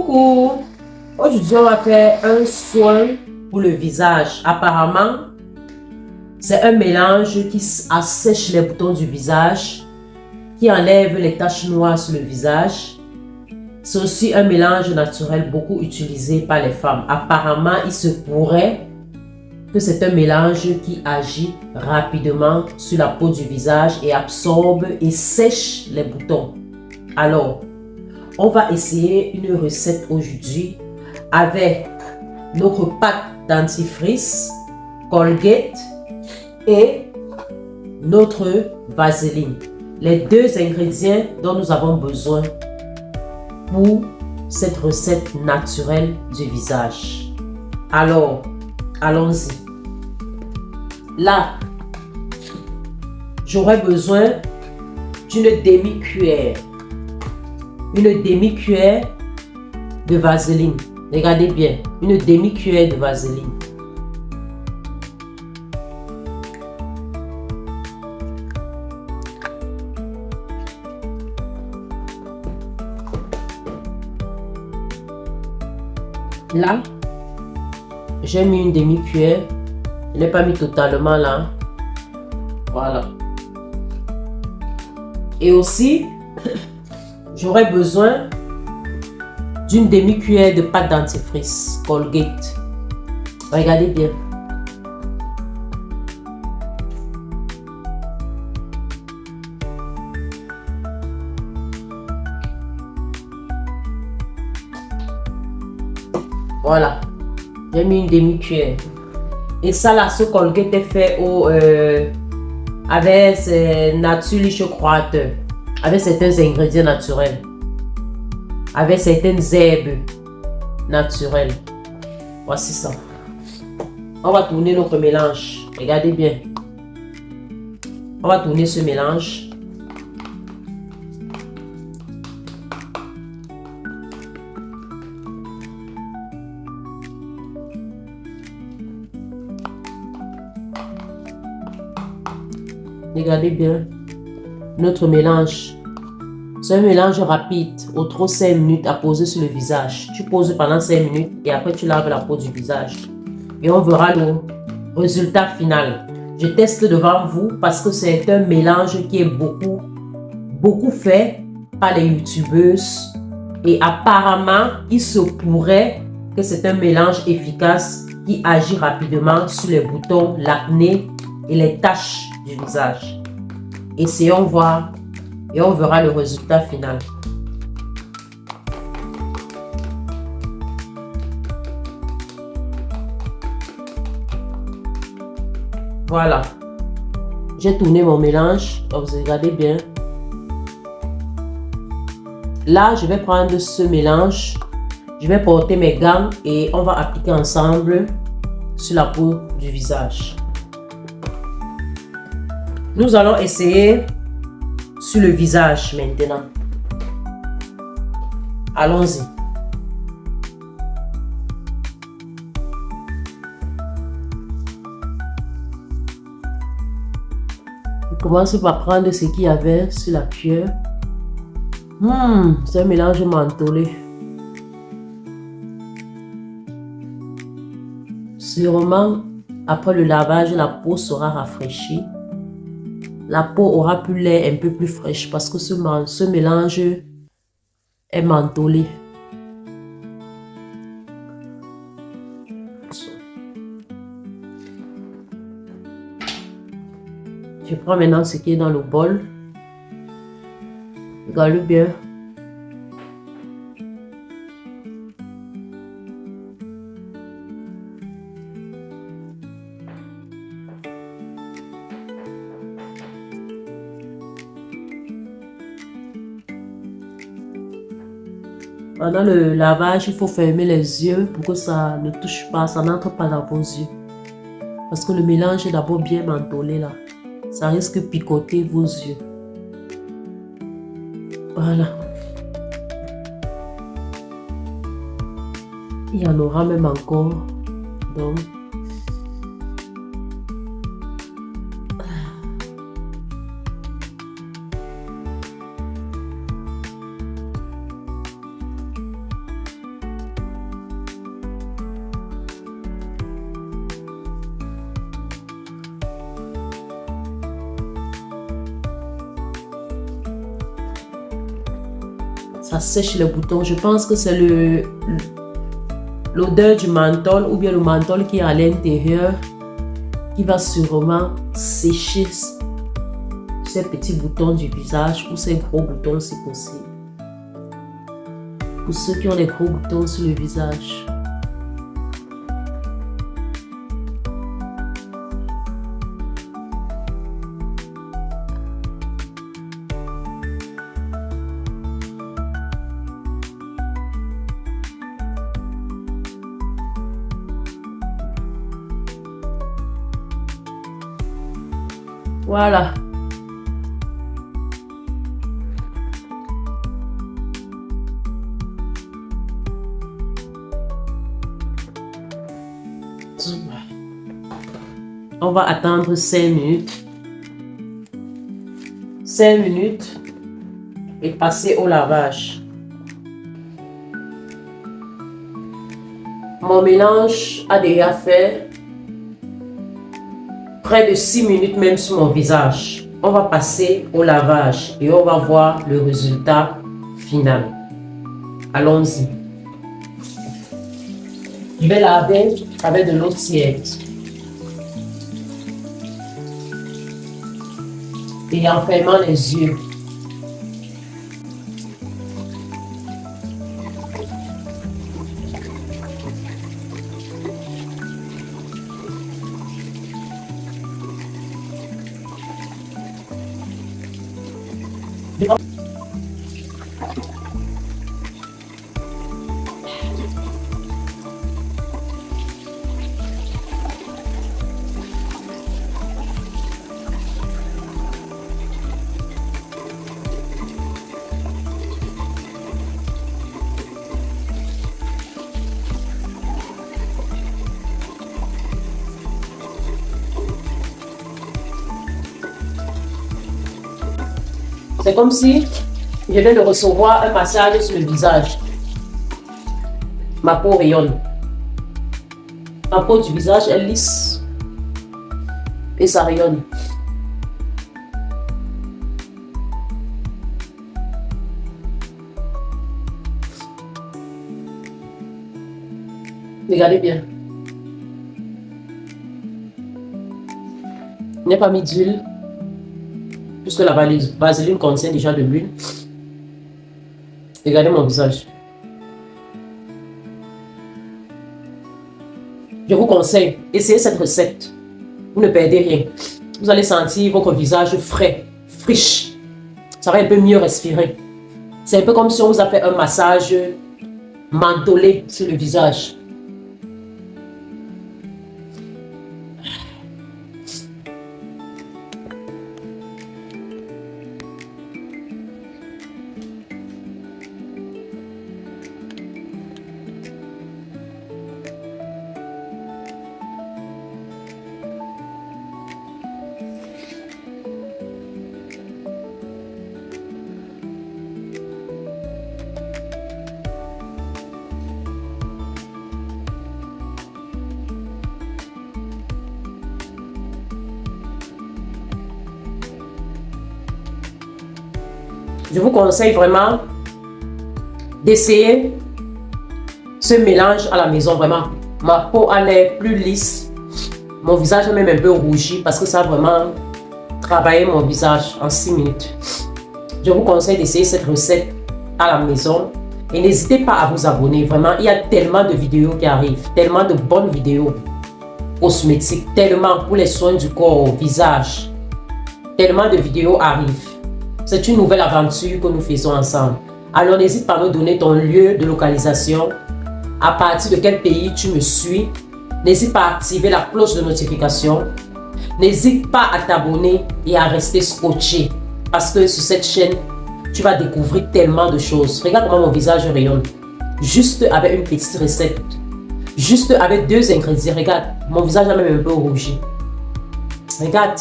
Coucou! Aujourd'hui, on va faire un soin pour le visage. Apparemment, c'est un mélange qui assèche les boutons du visage, qui enlève les taches noires sur le visage. C'est aussi un mélange naturel beaucoup utilisé par les femmes. Apparemment, il se pourrait que c'est un mélange qui agit rapidement sur la peau du visage et absorbe et sèche les boutons. Alors, on va essayer une recette aujourd'hui avec notre pâte dentifrice, Colgate et notre vaseline. Les deux ingrédients dont nous avons besoin pour cette recette naturelle du visage. Alors, allons-y. Là, j'aurai besoin d'une demi-cuillère. Une demi-cuillère de vaseline. Regardez bien, une demi-cuillère de vaseline. Là, j'ai mis une demi-cuillère. Je n'ai pas mis totalement là. Voilà. Et aussi, j'aurai besoin d'une demi-cuillère de pâte dentifrice Colgate. Regardez bien. Voilà. J'ai mis une demi-cuillère. Et ça là, ce Colgate est fait avec ses naturels croateurs, avec certains ingrédients naturels, avec certaines herbes naturelles. Voici ça. On va tourner notre mélange. Regardez bien. On va tourner ce mélange. Regardez bien notre mélange. C'est un mélange rapide, au trop 5 minutes à poser sur le visage. Tu poses pendant 5 minutes et après tu laves la peau du visage. Et on verra le résultat final. Je teste devant vous parce que c'est un mélange qui est beaucoup fait par les youtubeuses. Et apparemment, il se pourrait que c'est un mélange efficace qui agit rapidement sur les boutons, l'acné et les taches du visage. Essayons voir et on verra le résultat final. Voilà. J'ai tourné mon mélange. Vous regardez bien. Là, je vais prendre ce mélange. Je vais porter mes gants et on va appliquer ensemble sur la peau du visage. Nous allons essayer sur le visage maintenant. Allons-y. Je commence par prendre ce qu'il y avait sur la cuillère. C'est un mélange mentholé. Sûrement, après le lavage, la peau sera rafraîchie. La peau aura plus l'air un peu plus fraîche parce que ce mélange est mentholé. Je prends maintenant ce qui est dans le bol. Regardez bien. Pendant le lavage, il faut fermer les yeux pour que ça ne touche pas, ça n'entre pas dans vos yeux. Parce que le mélange est d'abord bien mentholé là. Ça risque de picoter vos yeux. Voilà. Il y en aura même encore. Donc, Ça sèche les boutons. Je pense que c'est l'odeur du menthol ou bien le menthol qui est à l'intérieur qui va sûrement sécher ces petits boutons du visage ou ces gros boutons si possible. Pour ceux qui ont des gros boutons sur le visage. Voilà. On va attendre 5 minutes. 5 minutes et passer au lavage. Mon mélange a déjà fait près de 6 minutes même sur mon visage. On va passer au lavage et on va voir le résultat final. Allons-y. Je vais laver avec de l'eau tiède. Et en fermant les yeux. C'est comme si je viens de recevoir un massage sur le visage. Ma peau rayonne. Ma peau du visage est lisse. Et ça rayonne. Regardez bien. Je n'ai pas mis d'huile. Puisque la vaseline contient déjà de l'huile. Regardez mon visage. Je vous conseille, essayez cette recette. Vous ne perdez rien. Vous allez sentir votre visage frais, friche. Ça va un peu mieux respirer. C'est un peu comme si on vous a fait un massage mentholé sur le visage. Je vous conseille vraiment d'essayer ce mélange à la maison, vraiment. Ma peau a l'air plus lisse. Mon visage a même un peu rougi parce que ça a vraiment travaillé mon visage en 6 minutes. Je vous conseille d'essayer cette recette à la maison. Et n'hésitez pas à vous abonner. Vraiment, il y a tellement de vidéos qui arrivent. Tellement de bonnes vidéos cosmétiques. Tellement pour les soins du corps, visage. Tellement de vidéos arrivent. C'est une nouvelle aventure que nous faisons ensemble. Alors n'hésite pas à me donner ton lieu de localisation, à partir de quel pays tu me suis. N'hésite pas à activer la cloche de notification. N'hésite pas à t'abonner et à rester scotché. Parce que sur cette chaîne, tu vas découvrir tellement de choses. Regarde comment mon visage rayonne. Juste avec une petite recette. Juste avec 2 ingrédients. Regarde, mon visage a même un peu rougi. Regarde.